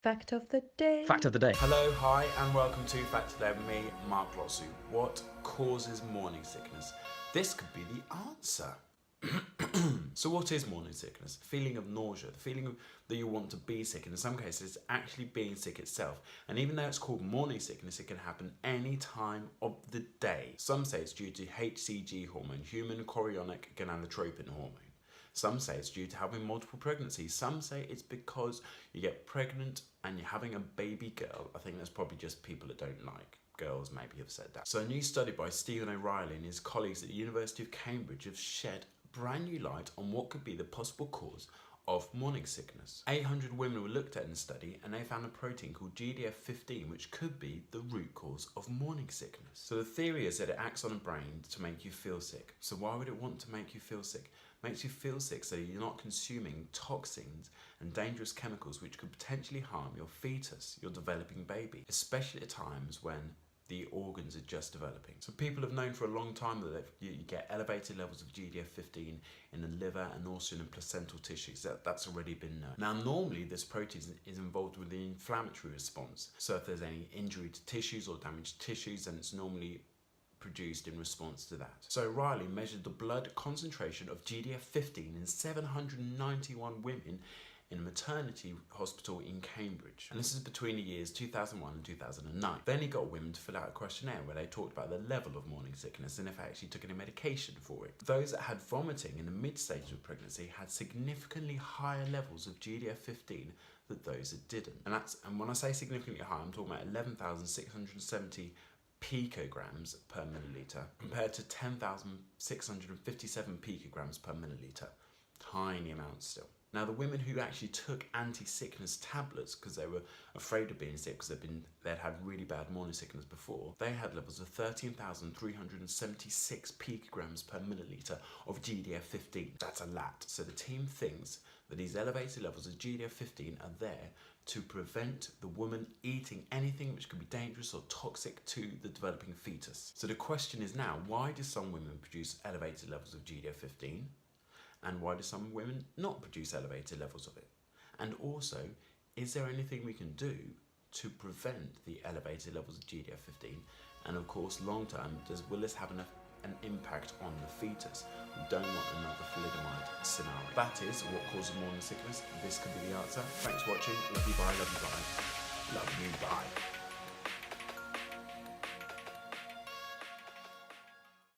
Fact of the day. Fact of the day. Hello, hi, and welcome to Fact of the Day with me, Mark Lotsu. What causes morning sickness? This could be the answer. So what is morning sickness? The feeling of nausea, the feeling that you want to be sick, and in some cases it's actually being sick itself. And even though it's called morning sickness, it can happen any time of the day. Some say it's due to HCG hormone, human chorionic gonadotropin hormone. Some say it's due to having multiple pregnancies. Some say it's because you get pregnant and you're having a baby girl. I think that's probably just people that don't like girls maybe have said that. So a new study by Stephen O'Reilly and his colleagues at the University of Cambridge have shed brand new light on what could be the possible cause of morning sickness. 800 women were looked at in the study and they found a protein called GDF15 which could be the root cause of morning sickness. So the theory is that it acts on the brain to make you feel sick. So why would it want to make you feel sick? It makes you feel sick so you're not consuming toxins and dangerous chemicals which could potentially harm your fetus, your developing baby, especially at times when the organs are just developing. So people have known for a long time that you get elevated levels of GDF15 in the liver and also in the placental tissues. That's already been known. Now normally this protein is involved with the inflammatory response. So if there's any injury to tissues or damaged tissues, then it's normally produced in response to that. So Riley measured the blood concentration of GDF15 in 791 women in a maternity hospital in Cambridge. And this is between the years 2001 and 2009. Then he got women to fill out a questionnaire where they talked about the level of morning sickness and if they actually took any medication for it. Those that had vomiting in the mid stage of pregnancy had significantly higher levels of GDF15 than those that didn't. And when I say significantly high, I'm talking about 11,670 picograms per milliliter compared to 10,657 picograms per milliliter. Tiny amounts still. Now the women who actually took anti-sickness tablets because they were afraid of being sick because they'd had really bad morning sickness before, they had levels of 13,376 picograms per milliliter of GDF15. That's a lot. So the team thinks that these elevated levels of GDF15 are there to prevent the woman eating anything which could be dangerous or toxic to the developing fetus. So the question is now, why do some women produce elevated levels of GDF15? And why do some women not produce elevated levels of it? And also, is there anything we can do to prevent the elevated levels of GDF15? And of course, long term, will this have an impact on the fetus? We don't want another thalidomide scenario. That is what causes morning sickness. This could be the answer. Thanks for watching. Love you, bye, love you, bye. Love you, bye.